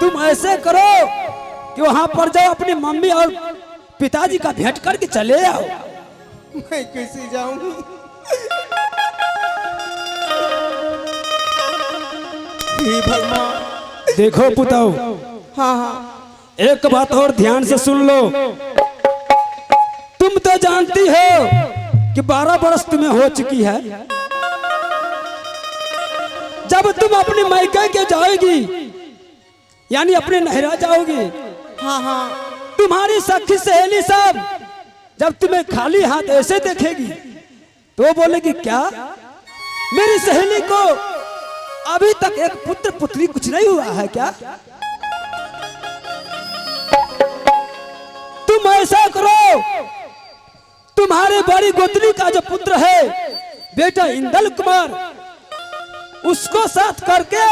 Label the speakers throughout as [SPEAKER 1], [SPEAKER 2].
[SPEAKER 1] तुम ऐसे करो कि वहां पर जाओ, अपनी मम्मी और पिताजी का भेंट करके चले आओ।
[SPEAKER 2] मैं कैसे जाऊंगी? हे भगवान।
[SPEAKER 1] देखो पुताओ,
[SPEAKER 2] हाँ हाँ
[SPEAKER 1] एक बात और ध्यान से सुन लो। तुम तो जानती हो कि 12 वर्ष तुम्हें हो चुकी है। जब तुम अपने मायके के जाओगी, यानी अपने नहरा जाओगी,
[SPEAKER 2] हाँ हाँ
[SPEAKER 1] तुम्हारी सखी सहेली सब जब तुम्हें खाली हाथ ऐसे देखेगी तो बोलेगी, क्या मेरी सहेली को अभी तक एक पुत्र पुत्री कुछ नहीं हुआ है क्या? तुम ऐसा करो, तुम्हारे बड़ी गोतनी का जो पुत्र है बेटा इंदल कुमार, उसको साथ करके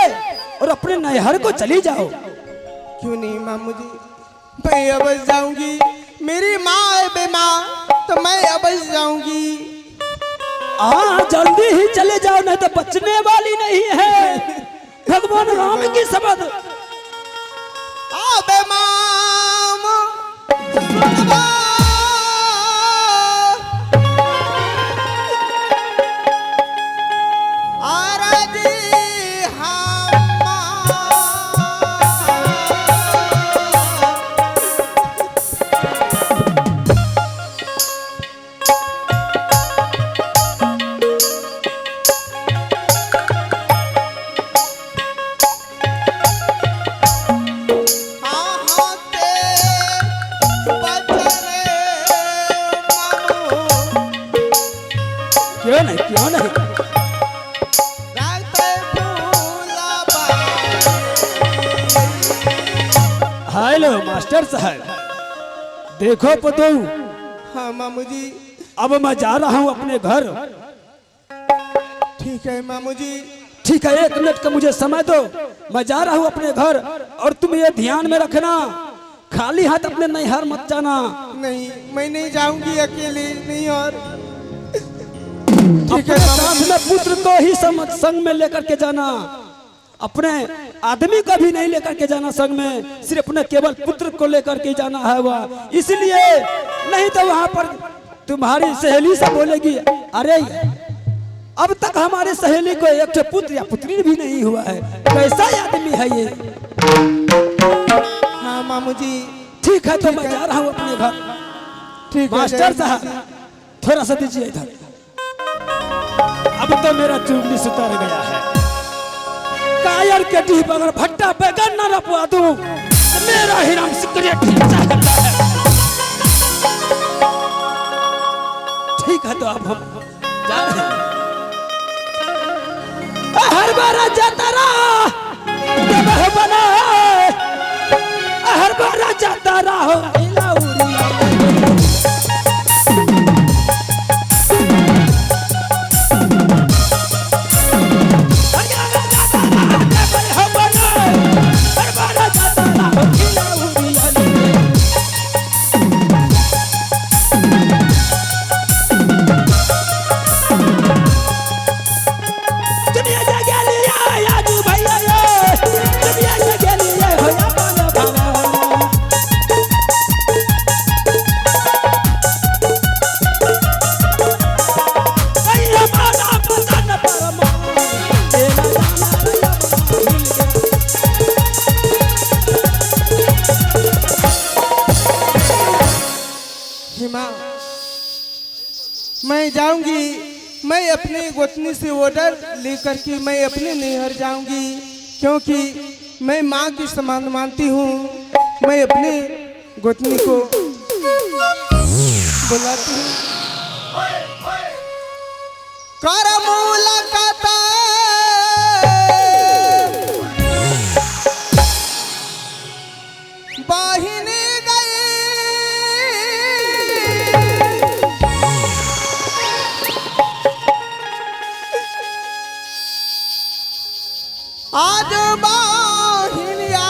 [SPEAKER 1] और अपने नैहर को चली जाओ।
[SPEAKER 2] क्यों नहीं मामू जी, मैं अब जाऊंगी। मेरी माँ है बीमार, तो मैं अब जाऊंगी।
[SPEAKER 1] हाँ जल्दी ही चले जाओ, नहीं तो बचने वाली नहीं है। भगवान राम की शपथ। क्यों नहीं, क्यों नहीं। हेलो मास्टर साहब, देखो पतो।
[SPEAKER 2] हाँ मामू जी।
[SPEAKER 1] अब मैं जा रहा हूँ अपने घर।
[SPEAKER 2] ठीक है मामू जी।
[SPEAKER 1] ठीक है, 1 मिनट का मुझे समय दो, मैं जा रहा हूँ अपने घर। और तुम ये ध्यान में रखना, खाली हाथ अपने नैहर मत जाना।
[SPEAKER 2] नहीं, मैं नहीं जाऊंगी अकेले, नहीं। और
[SPEAKER 1] अपने साथ में पुत्र को ही संग में लेकर के जाना, अपने आदमी को भी नहीं लेकर के जाना संग में, सिर्फ अपने केवल पुत्र को लेकर के जाना है वह। इसलिए नहीं तो वहां पर तुम्हारी सहेली से बोलेगी, अरे अब तक हमारे सहेली को एक पुत्र या पुत्री भी नहीं हुआ है, कैसा आदमी है ये।
[SPEAKER 2] हाँ मामू जी।
[SPEAKER 1] ठीक है, तो मैं जा रहा हूँ अपने घर।
[SPEAKER 2] ठीक है
[SPEAKER 1] मास्टर साहब, थोड़ा सा दीजिए इधर। अब तो मेरा चुगली सुतर गया है। कायर के डी बगर भट्टा बैगन न रपवा दूं, मेरा हिराम सिकरेट करता है। ठीक है, तो अब हम जा रहे हैं। हर बार जाता रहा बना, हर बार जाता रहा।
[SPEAKER 2] मैं जाऊंगी, मैं अपनी गोतनी से ऑर्डर लेकर के मैं अपने नैहर जाऊंगी, क्योंकि मैं माँ की समान मानती हूँ। मैं अपने गोतनी को बुलाती हूँ। बाहिनी आज बाहिनिया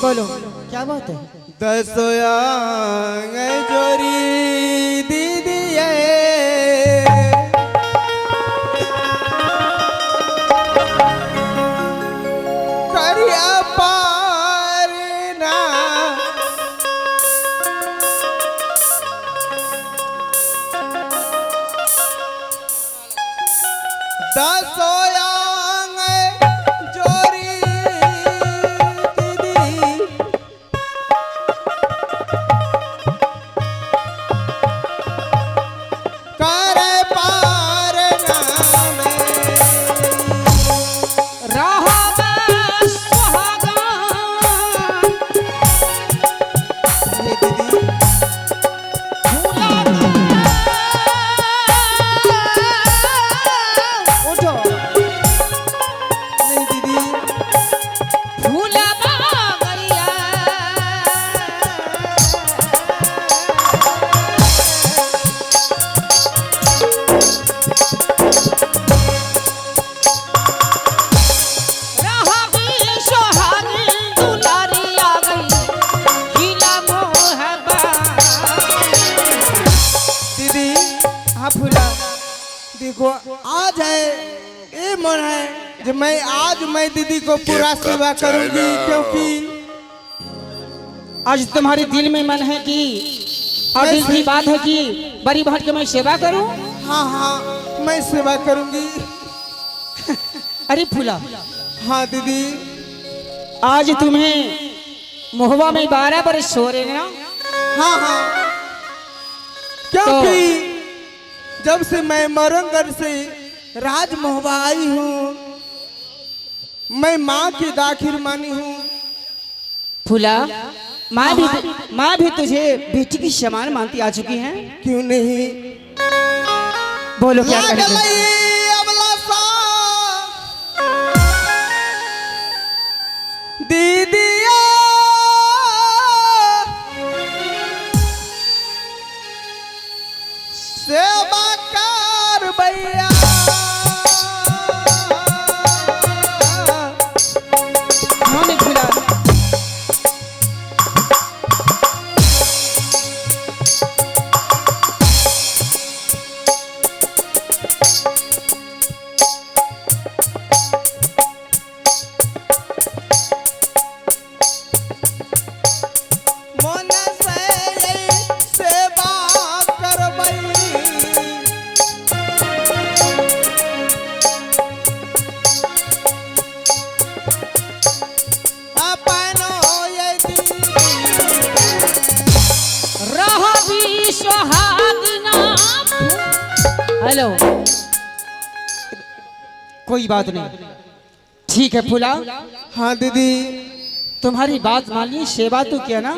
[SPEAKER 3] बोलो क्या बात है?
[SPEAKER 2] दसोया जोरी दीदी करिया पार ना दसोया जोरी दीदी कर पार नाम
[SPEAKER 3] रहा मैं सुहागन
[SPEAKER 2] ये दीदी
[SPEAKER 3] उठो
[SPEAKER 2] नहीं दीदी
[SPEAKER 3] भूला गैया रहा भी सुहागन दुलारी आ गई खिला मोहब्बत
[SPEAKER 2] दीदी हाँ फूला देखो आज है ये मन है जो मैं दीदी को पूरा सेवा करूंगी क्योंकि
[SPEAKER 3] आज तुम्हारे दिल में मन है कि और दिल की बात है कि बड़ी बहन की मैं सेवा करूं।
[SPEAKER 2] हाँ हाँ मैं सेवा करूंगी।
[SPEAKER 3] अरे फूला
[SPEAKER 2] हाँ दीदी
[SPEAKER 3] आज तुम्हें मोहबा में 12 बरस हो रहे हैं ना?
[SPEAKER 2] हाँ हाँ क्योंकि जब से मैं मरंगढ़ से राज मोहबा आई हूँ मैं माँ की दाखिल मानी हूँ।
[SPEAKER 3] फूला माँ भी तुझे बेटी की समान मानती आ चुकी हैं।
[SPEAKER 2] क्यों नहीं
[SPEAKER 3] बोलो क्या करें?
[SPEAKER 2] दीदिया सेवा कर भैया
[SPEAKER 3] हाँ नहीं फूला
[SPEAKER 2] मन से सेवा करबई अपनो यदि
[SPEAKER 3] रहा भी सुहागना। हेलो कोई बात नहीं ठीक है फूला
[SPEAKER 2] हाँ दीदी
[SPEAKER 3] तुम्हारी बात मान ली सेवा तो किया ना